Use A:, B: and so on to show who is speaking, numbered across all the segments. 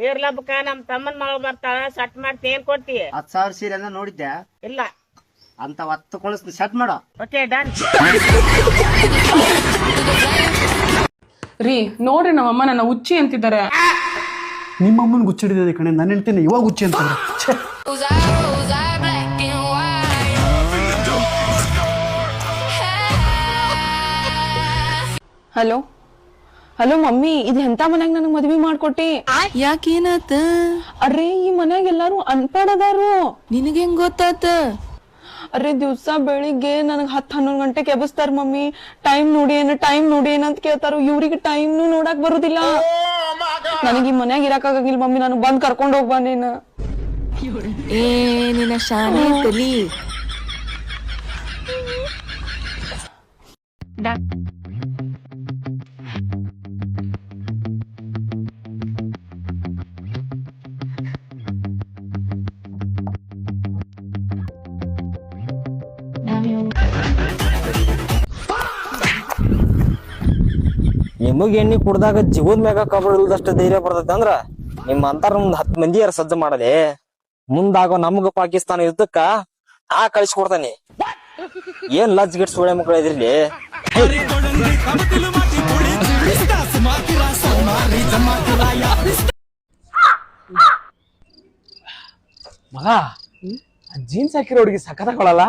A: ಇರ್ಲಬ್ಬಕ ನಮ್ ತಮ್ಮನ್ ಮಗಳು ಬರ್ತಾಳ ಸಟ್ ಮಾಡ್ತಿ ಏನ್ ಕೊಡ್ತಿ?
B: 10,000 ಸೀರೆ ಎಲ್ಲ ನೋಡಿದ್ದೆ
A: ಇಲ್ಲ
B: ಅಂತ 10 ಕೊಳಿಸ್ತೀನಿ ಸೆಟ್ ಮಾಡೋ.
A: Okay done.
C: ರೀ ನೋಡ್ರಿ ನಮ್ಮಮ್ಮ ನನ್ನ ಹುಚ್ಚಿ ಅಂತಿದ್ದಾರೆ.
D: ನಿಮ್ಮ ಅಮ್ಮನ ಗುಚ್ಚಿಡಿದೆ ಕಣೆ, ನಾನು ಹೇಳ್ತೀನಿ ಇವಾಗ ಹುಚ್ಚಿ ಅಂತಂದ್ರೆ.
C: ಹಲೋ ಹಲೋ ಮಮ್ಮಿ, ಇದು ಎಂತ ಮನ್ಯಾಗ ನನಗ್ ಮದ್ವಿ ಮಾಡ್ಕೊಟ್ಟಿ?
E: ಯಾಕೇನಾತ?
C: ಅರ್ರೇ ಈ ಮನ್ಯಾಗ ಎಲ್ಲಾರು ಅನ್ಪಡ್ ಅದಾರು.
E: ನಿನಗೆ ಹೆಂಗ್ ಗೊತ್ತಾತ?
C: ಅರೆ ದಿವ್ಸ ಬೆಳಿಗ್ಗೆ ನನಗ್ 10-11 ಗಂಟೆಗೆ ಎಬ್ಬಿಸ್ತಾರ ಮಮ್ಮಿ. ಟೈಮ್ ನೋಡಿ ಏನ್ ಅಂತ ಕೇಳ್ತಾರ. ಇವ್ರಿಗೆ ಟೈಮ್ನು ನೋಡಕ್ ಬರುದಿಲ್ಲ. ನನಗ್ ಈ ಮನ್ಯಾಗ ಇರಕಾಗಿಲ್ಲ ಮಮ್ಮಿ, ನಾನು ಬಂದ್ ಕರ್ಕೊಂಡ್ ಹೋಗ್ಬಾ ನೀನು.
E: ಏ ನಿನ್ನ ಶಾನೆ ತಲಿ.
F: ನಿಮಗ್ ಎಣ್ಣಿ ಕುಡ್ದಾಗ ಜೀವದ ಮ್ಯಾಗ ಕಬಡ್ದಷ್ಟು ಧೈರ್ಯ ಬರ್ತೈತಿ ಅಂದ್ರ ನಿಮ್ಮ ಅಂತಾರ ಮುಂದ್ 10 ಮಂದಿ ಯಾರ ಸಜ್ಜ ಮಾಡಲಿ. ಮುಂದಾಗೋ ನಮ್ಗ ಪಾಕಿಸ್ತಾನ ಯುದ್ಧಕ್ಕ ಕಳಿಸ್ಕೊಡ್ತಾನೆ. ಏನ್ ಲಜ್ ಗಿಟ್ ಸುಳೆ ಮಕ್ಕಳು ಇದ್ರಲ್ಲಿ.
D: ಮಗ ಜೀನ್ಸ್ ಹಾಕಿರೋ ಹುಡುಗಿ ಸಖತ್ತಾಗೊಳಲ್ಲ.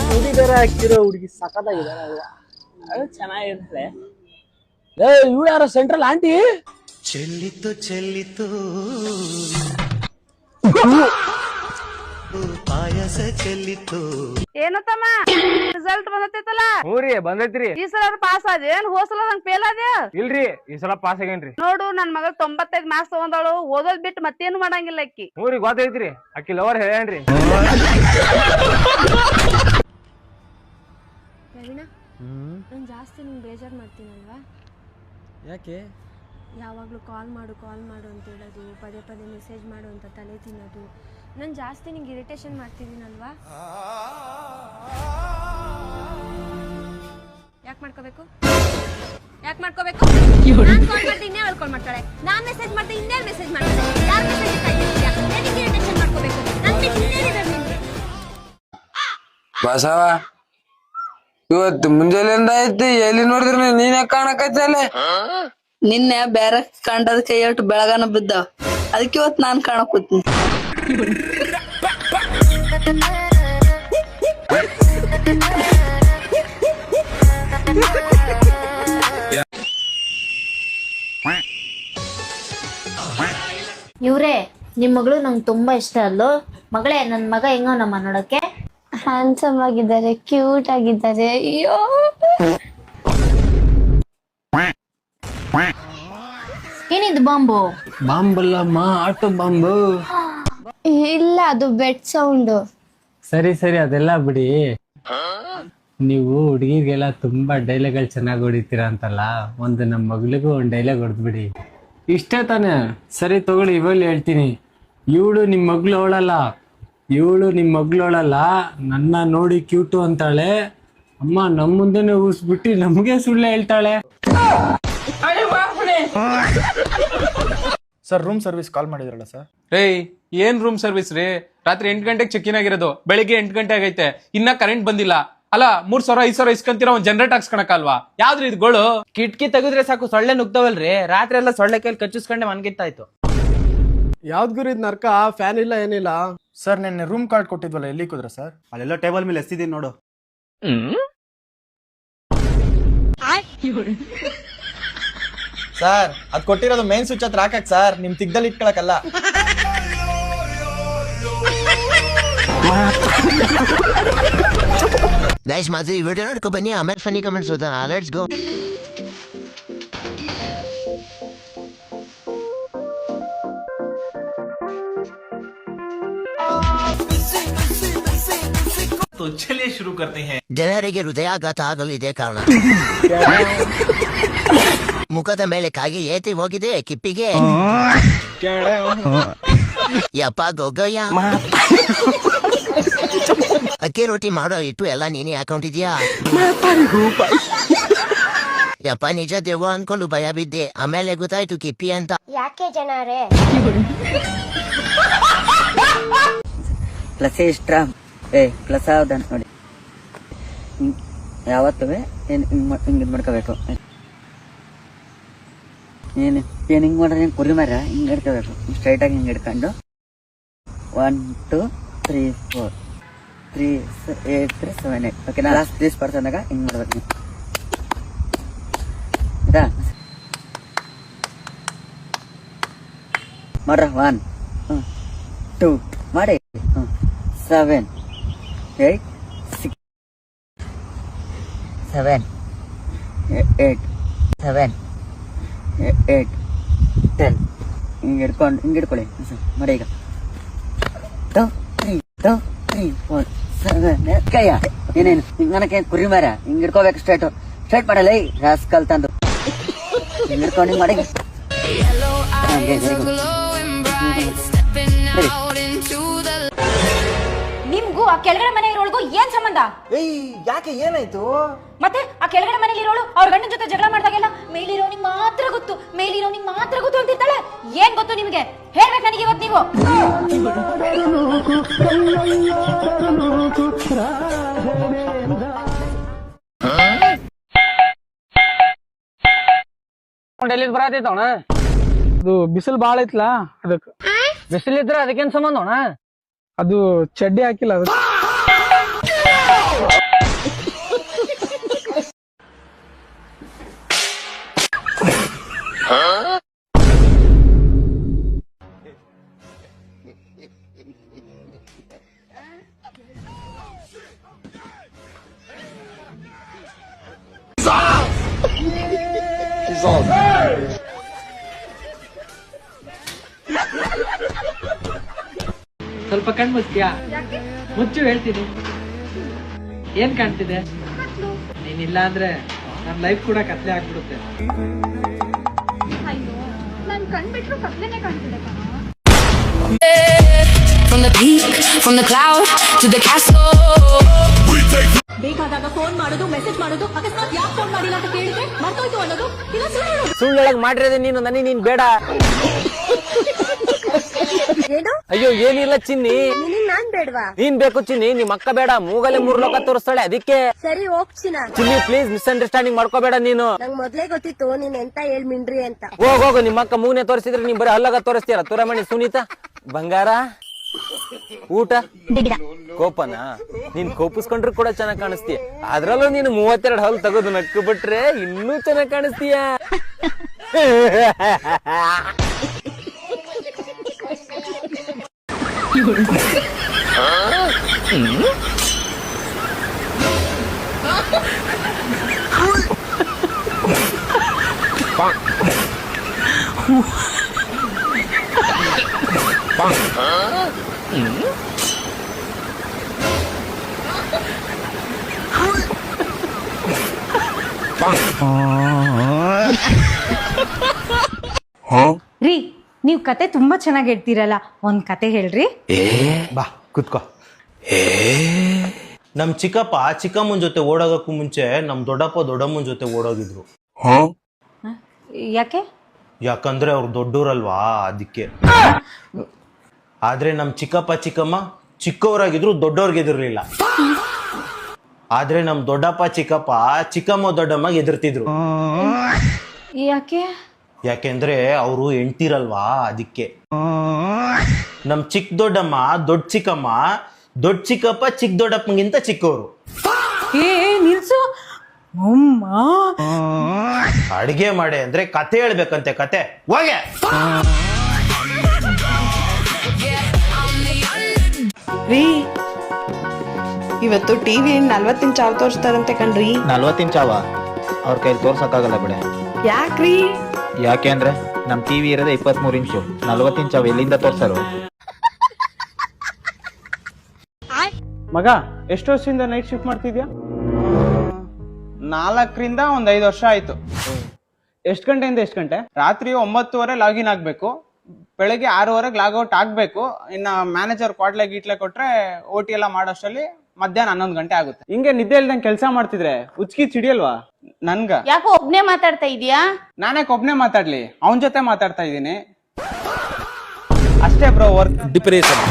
D: ಹುಡುಗರ ಹಾಕಿರೋ ಹುಡುಗಿ ಸಖತ್ತಾಗಿದಾರ, ಚೆನ್ನಾಗಿರ್ತಾರೆ. ಇವ್ರು ಯಾರ ಸೆಂಟ್ರಲ್ ಆಂಟಿ? ಚೆಲ್ಲಿತ್ತು ಪಾಯಸ ಚೆಲ್ಲಿತ್ತು.
A: ಏನು ತಮ್ಮ ರಿಸಲ್ಟ್ ಬಂದೈತಲ್ಲ?
D: ಹ್ಞೂರಿ ಬಂದೈತ್ರಿ.
A: ಈ ಸಲ ಪಾಸ್ ಆದ ಏನ್? ಹೋಸಲ ನಂಗೆ ಫೇಲ್ ಆದ?
D: ಇಲ್ರಿ ಈ ಸಲ ಪಾಸ್ ಆಗೇನ್ರಿ.
A: ನೋಡು ನನ್ ಮಗಳು 95 ಮಾರ್ಕ್ಸ್ ತಗೊಂಡಾಳು. ಓದೋದ್ ಬಿಟ್ಟು ಮತ್ತೇನು ಮಾಡಂಗಿಲ್ಲ ಅಕ್ಕಿ.
D: ಹ್ಞೂರಿ ಗೊತ್ತೈತ್ರಿ, ಅಕ್ಕಿ ಲವರ್ ಹೇಳೇನ್ರಿ.
G: ರವೀಣ, ನಾನು ಜಾಸ್ತಿ ನಿಂಗೆ ಬೇಜಾರು ಮಾಡ್ತೀನಲ್ವಾ?
D: ಯಾಕೆ?
G: ಯಾವಾಗಲೂ ಕಾಲ್ ಮಾಡು ಅಂತ ಹೇಳೋದು, ಪದೇ ಪದೇ ಮೆಸೇಜ್ ಮಾಡು ಅಂತ ತಲೆ ತಿನ್ನೋದು. ನಾನು ಜಾಸ್ತಿ ನಿಂಗೆ ಇರಿಟೇಷನ್ ಮಾಡ್ತಿದ್ದೀನಲ್ವಾ? ಯಾಕೆ ಮಾಡ್ಕೋಬೇಕು? ನಾನು ಕಾಲ್ ಮಾಡ್ತೀನಿ, ಇನ್ನೇ ಕಾಲ್ ಮಾಡ್ತಾಳೆ. ನಾನು ಮೆಸೇಜ್ ಮಾಡ್ತೀನಿ, ಇನ್ನೇ ಮೆಸೇಜ್ ಮಾಡ್ತಾಳೆ. ಯಾರು ಮೆಸೇಜ್ ಕಾಯ್ತಿದ್ದೀಯಾ? ನನಗೆ ಇರಿಟೇಷನ್ ಮಾಡ್ಕೋಬೇಕು. ನನಗೆ ಇನ್ನೇನಿರೋದು ನಿಂಗೆ?
H: ಬಸವ ಇವತ್ತು ಮುಂಜಾನೆಯಿಂದ ಐತಿ, ಎಲ್ಲಿ ನೋಡಿದ್ರಿ ನೀನ್ ಕಾಣಕೈತಿ ಅಲ್ಲೇ?
I: ನಿನ್ನೆ ಬೇರೆ ಕಂಡದ ಕೈ ಅಟ್ಟು ಬೆಳಗಾನ ಬಿದ್ದ, ಅದಕ್ಕೆ ಇವತ್ತು ನಾನ್ ಕಾಣಕೋತೀನಿ.
J: ಇವ್ರೇ ನಿಮ್ ಮಗಳು ನಂಗೆ ತುಂಬಾ ಇಷ್ಟ ಅಲ್ಲೋ. ಮಗಳೇ, ನನ್ ಮಗ ಹೆಂಗೋ ನಮ್ಮ ನೋಡಕ್ಕೆ?
G: ಹ್ಯಾಂಡ್ಸಮ್ ಆಗಿದ್ದಾರೆ, ಕ್ಯೂಟ್ ಆಗಿದ್ದಾರೆ. ಅಯ್ಯೋ
J: ಏನಿದು ಬಾಂಬು?
D: ಬಾಂಬಲ್ಲಮ್ಮ, auto bomb.
G: ಇಲ್ಲ, ಅದು ಬೆಡ್ ಸೌಂಡ್.
D: ಸರಿ ಅದೆಲ್ಲ ಬಿಡಿ. ನೀವು ಹುಡುಗಿರ್ಗೆಲ್ಲ ತುಂಬಾ ಡೈಲಾಗ್ಗಳು ಚೆನ್ನಾಗಿ ಹೊಡಿತೀರಾ ಅಂತಲ್ಲ, ಒಂದು ನಮ್ಮ ಮಗಳಿಗೂ ಒಂದು ಡೈಲಾಗ್ ಹೊಡೆದ್ಬಿಡಿ. ಇಷ್ಟೇ ತಾನೆ? ಸರಿ ತಗೊಳ್ಳಿ, ಇವಾಗ ಹೇಳ್ತೀನಿ. ಇವಳು ನಿಮ್ಮ ಮಗಳವಳಲ್ಲ, ನನ್ನ ನೋಡಿ ಕ್ಯೂಟು ಅಂತಾಳೆ. ಅಮ್ಮ ನಮ್ಮ ಮುಂದೆನೆ ಊಸ್ಬಿಟ್ಟು ನಮ್ಗೆ ಸುಳ್ಳು ಹೇಳ್ತಾಳೆ.
K: ಸರ್, ರೂಮ್ ಸರ್ವಿಸ್ ಕಾಲ್ ಮಾಡಿದ್ರಲ್ಲ ಸರ್?
L: ಏನ್ ರೂಮ್ ಸರ್ವಿಸ್ ರೀ? ರಾತ್ರಿ 8 ಗಂಟೆಗೆ ಚೆಕ್ ಇನ್ ಆಗಿರೋದು, ಬೆಳಿಗ್ಗೆ 8 ಗಂಟೆ ಆಗೈತೆ, ಇನ್ನ ಕರೆಂಟ್ ಬಂದಿಲ್ಲ. ಅಲ್ಲ 3,000-5,000 ಇಸ್ಕೊಂತೀರ, ಒಂದ್ ಜನರೇಟ್ ಹಾಕ್ಸ್ಕೊಳಕಲ್ವಾ? ಯಾವ್ದ್ರಿ ಇದ್ಗಳು?
F: ಕಿಟಕಿ ತೆಗೆದ್ರೆ ಸಾಕು ಸೊಳ್ಳೆ ನುಗ್ತಾವಲ್ರಿ. ರಾತ್ರಿ ಎಲ್ಲ ಸೊಳ್ಳೆ ಕೈಲಿ ಕಚ್ಚಿಸ್ಕೊಂಡೆ ಮನ್ಗಿತ್ತಾಯ್ತು.
D: ಯಾವ್ದ್ ಗುರು ಇದ್ ನರ್ಕ? ಫ್ಯಾನ್ ಇಲ್ಲ ಏನಿಲ್ಲ.
K: ಸರ್, ನಿನ್ನೆ ರೂಮ್ ಕಾರ್ಡ್ ಕೊಟ್ಟಿದ್ವಲ್ಲ, ಎಲ್ಲಿ ಕುದ್ರ ಸರ್?
B: ಅಲ್ಲೆಲ್ಲ ಟೇಬಲ್ ಮೇಲೆ ಎಸ್ತಿದ್ದೀನಿ ನೋಡು.
K: ಸರ್, ಅದ್ ಕೊಟ್ಟಿರೋದು ಮೇನ್ ಸ್ವಿಚ್ ಹತ್ರ ಹಾಕಕ್ ಸರ್, ನಿಮ್ ತಿಗ್ದಲ್ಲಿ ಇಟ್ಕೊಳಕಲ್ಲ.
M: ಗೈಸ್, ಮಾತ್ರ ಈ ವಿಡಿಯೋ ನೋಡ್ಕೊ ಬನ್ನಿ, ಆಮೇಲೆ ಫನ್ನಿ ಕಮೆಂಟ್ಸ್ ಓದೋಣ. Let's go.
N: तो चलिए शुरू करते हैं.
M: ಜನರಿಗೆ ಹೃದಯಾಘಾತ ಆಗಲು ಇದೇ ಕಾರಣ. ಮುಖದ ಮೇಲೆ ಕಾಗಿ ಏತಿ ಹೋಗಿದೆ ಕಿಪ್ಪಿಗೆ. ಯಪ್ಪ ಗೊಗ್ಗಯ್ಯ, ಅಕ್ಕಿ ರೊಟ್ಟಿ ಮಾಡೋ ಇಟ್ಟು ಎಲ್ಲ ನೀನೇ ಹಾಕೊಂಡಿದ್ಯಾ? ಯಪ್ಪ ನಿಜ ದೆವ್ವ ಅನ್ಕೊಂಡು ಭಯ ಬಿದ್ದೆ, ಆಮೇಲೆ ಗೊತ್ತಾಯ್ತು ಕಿಪ್ಪಿ ಅಂತ.
G: ಯಾಕೆ ಜನರೇ
F: ಪ್ಲಸ್ ಇಷ್ಟ ಪ್ಲಸ್ ಆದಂತ ನೋಡಿ. ಯಾವತ್ತೂ ಹಿಂಗೆ ಮಾಡ್ಕೋಬೇಕು. ಏನು ಹಿಂಗೆ ಮಾಡಿದ್ರೆ ಕುರಿ ಮರ ಹಿಂಗೆ ಹಿಡ್ಕೋಬೇಕು. ಸ್ಟ್ರೈಟಾಗಿ ಹಿಂಗೆ ಹಿಡ್ಕೊಂಡು 1 2 3 4 3 8 3 7 8 ಓಕೆನಾ. ಲಾಸ್ಟ್ 30% ಹಿಂಗೆ ಮಾಡ್ಬೇಕು. ಇದಾ ಮಾಡ್ರ 1 2 ಮಾಡಿ 7 8 6 7 8 7 8 10 ಹಿಂಗೆ ಹಿಡ್ಕೊಳ್ಳಿ ಮಾಡಿ. ಈಗ 2 3 2 3 4 7 ಕೈಯ ಏನೇನು ಹಿಂಗೆ ನನಗೆ ಕುರಿ ಮರ ಹಿಂಗೆ ಹಿಡ್ಕೋಬೇಕು. ಸ್ಟ್ರೈಟ್ ಮಾಡಲ್ಲ ರಾಸ್ಕಲ್ ತಂದು ಹಿಂಗೆ ಹಿಡ್ಕೊಂಡು ಹಿಂಗೆ ಮಾಡಿ.
G: ನಿಮ್ಗೂ ಆ ಕೆಳಗಡೆ ಮನೆ ಇರೋಳ್ಗೂ ಏನ್ ಸಂಬಂಧ?
K: ಯಾಕೆ ಏನಾಯ್ತು?
G: ಮತ್ತೆ ಆ ಕೆಳಗಡೆ ಮನೇಲಿ ಇರೋಳು ಅವ್ರ ಗಂಡನ ಜೊತೆ ಜಗಳ ಮಾಡಿದಾಗೆಲ್ಲ ಮೇಲಿರೋನಿಗೆ ಮಾತ್ರ ಗೊತ್ತು ಅಂತಿರ್ತಾಳೆ. ಏನ್ ಗೊತ್ತು ನಿಮ್ಗೆ? ಹೇಳ್ಬೇಕು ನನಗೆ ಇವತ್ತು ನೀವು.
D: ಬರತೈತವಣ ಅದು ಬಿಸಿಲು ಬಾಳ ಐತ್ಲ, ಅದಕ್ಕೆ ಬಿಸಿಲಿದ್ರ ಅದಕ್ಕೇನ್ ಸಂಬಂಧ ಅಣ್ಣ? ಅದು ಚಡ್ಡಿ ಹಾಕಿಲ್ಲ ಅದು.
E: ಸ್ವಲ್ಪ ಕಣ್ ಮುಚ್ಚಿಯಾ? ಮುಚ್ಚು ಹೇಳ್ತೀನಿ. ಏನ್ ಕಾಣ್ತಿದೆ? ನೀನಿಲ್ಲ ಅಂದ್ರೆ ನನ್ನ ಲೈಫ್ ಕೂಡ ಕತ್ಲೆ ಆಗ್ಬಿಡುತ್ತೆ.
G: ನನ್ ಕಣ್ಬಿಟ್ರು ಕತ್ಲೆನೆ ಕಾಣ್ತಿದೆ. ಬೇಕಾದಾಗ ಫೋನ್ ಮಾಡೋದು, ಮೆಸೇಜ್ ಮಾಡೋದು, ಅಕಸ್ಮಾತ್ ಯಾಕೆ ಫೋನ್ ಮಾಡಿಲ್ಲ ಅಂತ ಕೇಳಿದ್ರೆ ಮರ್ತೋಯ್ತು ಅನ್ನೋದು, ಇಲ್ಲ
F: ಸುಳ್ಳೊಳಗ್ ಮಾಡಿರೋದು ನೀನು, ನನಗೆ ನೀನ್ ಬೇಡ. ಅಯ್ಯೋ ಏನಿಲ್ಲ ಚಿನ್ನಿ,
G: ನಾನ್ ಬೇಡವಾ?
F: ನೀನ್ ಬೇಕು ಚಿನ್ನಿ, ನಿಮ್ ಅಕ್ಕ ಬೇಡ. ಮೂಗಲೆ 3 ಲೋಕ ತೋರಿಸ್ತಾಳೆ, ಅದಕ್ಕೆ.
G: ಸರಿ ಹೋಗ್ಚಿನ.
F: ಚಿನ್ನಿ ಪ್ಲೀಸ್ ಮಿಸ್ಅಂಡರ್ಸ್ಟ್ಯಾಂಡಿಂಗ್ ಮಾಡ್ಕೋಬೇಡ ನೀನು.
G: ನಂಗ್ ಮೊದ್ಲೇ ಗೊತ್ತಿತ್ತು ನೀನ್ ಎಂತ ಹೇಳ್ ಮಿಂಡ್ರಿ ಅಂತ.
F: ಹೋಗು, ನಿಮ್ಮ ಅಕ್ಕ ಮೂಗ್ನೆ ತೋರಿಸಿದ್ರೆ ನೀನ್ ಬರೀ ಹಲ್ಲಾಗ ತೋರಿಸ್ತೀರ. ತುರಮಣಿ ಸುನೀತಾ ಬಂಗಾರ ಊಟ ಕೋಪನ ನೀನ್ ಕೋಪಿಸ್ಕೊಂಡ್ರು ಕೂಡ ಚೆನ್ನಾಗ್ ಕಾಣಿಸ್ತೀಯ. ಅದ್ರಲ್ಲೂ ನೀನು 32 ಹಲ್ ತಗೋದು ನಕ್ಕು ಬಿಟ್ರೆ ಇನ್ನೂ ಚೆನ್ನಾಗ್ ಕಾಣಿಸ್ತೀಯ.
G: ರೀ, ನೀವ್ ಕತೆ ತುಂಬಾ ಚೆನ್ನಾಗಿ ಹೇಳ್ತೀರಲ್ಲ, ಒಂದ್ ಕತೆ ಹೇಳ್ರಿ.
N: ಬಾ ಕುತ್ಕೋ. ನಮ್ ಚಿಕ್ಕಪ್ಪ ಚಿಕ್ಕಮ್ಮನ್ ಜೊತೆ ಓಡೋಗಕ್ಕೂ ಮುಂಚೆ ನಮ್ ದೊಡ್ಡಪ್ಪ ದೊಡ್ಡಮ್ಮನ್ ಜೊತೆ ಓಡೋಗಿದ್ರು.
G: ಯಾಕೆ?
N: ಯಾಕಂದ್ರೆ ಅವ್ರು ದೊಡ್ಡೋರಲ್ವಾ, ಅದಕ್ಕೆ. ಆದ್ರೆ ನಮ್ ಚಿಕ್ಕಪ್ಪ ಚಿಕ್ಕಮ್ಮ ಚಿಕ್ಕವರಾಗಿದ್ರು, ದೊಡ್ಡವ್ರಿಗೆ ಎದುರ್ಲಿಲ್ಲ. ಆದ್ರೆ ನಮ್ ದೊಡ್ಡಪ್ಪ ಚಿಕ್ಕಪ್ಪ ಚಿಕ್ಕಮ್ಮ ದೊಡ್ಡಮ್ಮಗೆ ಎದುರ್ತಿದ್ರು.
G: ಯಾಕೆ?
N: ಯಾಕೆಂದ್ರೆ ಅವರು ಹೆಂಡ್ತಿರಲ್ವಾ, ಅದಕ್ಕೆ. ನಮ್ ಚಿಕ್ಕ ದೊಡ್ಡಮ್ಮ ದೊಡ್ಡ ಚಿಕ್ಕಮ್ಮ, ದೊಡ್ಡ ಚಿಕ್ಕಪ್ಪ ಚಿಕ್ಕ ದೊಡ್ಡಪ್ಪಗಿಂತ ಚಿಕ್ಕವರು.
G: ನಿಲ್ಸು.
N: ಅಡಿಗೆ ಮಾಡೆ ಅಂದ್ರೆ ಕತೆ ಹೇಳ್ಬೇಕಂತೆ, ಕತೆ ಹೋಗೆ.
C: ರೀ, ಇವತ್ತು ಟಿವಿ 40 ಇಂಚ್ ಚಾವ್ ತೋರಿಸ್ತಾರಂತೆ ಕಣ್ರಿ.
F: 40 ಇಂಚಾವ ಅವ್ರ ಕೈಲಿ ತೋರ್ಸಕ್ಕಾಗಲ್ಲ ಬಿಡೆ.
C: ಯಾಕ್ರಿ?
F: ಯಾಕೆ ಅಂದ್ರೆ ನಮ್ ಟಿವಿ ಇರೋದೇ 23 ಇಂಚು. 40 ಇಂಚಾವ ಎಲ್ಲಿಂದ ತೋರ್ಸಾರು?
K: ಮಗ ಎಷ್ಟು ವರ್ಷದಿಂದ ನೈಟ್ ಶಿಫ್ಟ್ ಮಾಡ್ತಿದ್ಯಾ? 4ರಿಂದ 5 ವರ್ಷ ಆಯ್ತು. ಎಷ್ಟು ಗಂಟೆಯಿಂದ ಎಷ್ಟು ಗಂಟೆ? ರಾತ್ರಿ 9:30 ಲಾಗಿನ್ ಆಗ್ಬೇಕು, ಬೆಳಗ್ಗೆ 6:30 ಲಾಗೌಟ್ ಆಗ್ಬೇಕು. ಇನ್ನ ಮ್ಯಾನೇಜರ್ ಕ್ವಾಟ್ಲೆ ಗೀಟ್ಲೆ ಕೊಟ್ರೆ OT ಎಲ್ಲ ಮಾಡೋಷ್ಟರಲ್ಲಿ ಮಧ್ಯಾಹ್ನ 11 ಗಂಟೆ ಆಗುತ್ತೆ. ಹಿಂಗೆ ನಿದ್ದೆ ಇಲ್ದಂಗೆ ಕೆಲಸ ಮಾಡ್ತಿದ್ರೆ ಉಚ್ಕಿ ಚಿಡಿಯಲ್ವಾ ನನ್ಗ?
A: ಯಾಕೋ ಒಬ್ನೇ ಮಾತಾಡ್ತಾ ಇದೀಯಾ?
K: ನಾನ್ಯಾಕೆ ಒಬ್ನೇ ಮಾತಾಡ್ಲಿ, ಅವನ್ ಜೊತೆ ಮಾತಾಡ್ತಾ ಇದೀನಿ ಅಷ್ಟೇ ಬ್ರೋ. Work
N: depression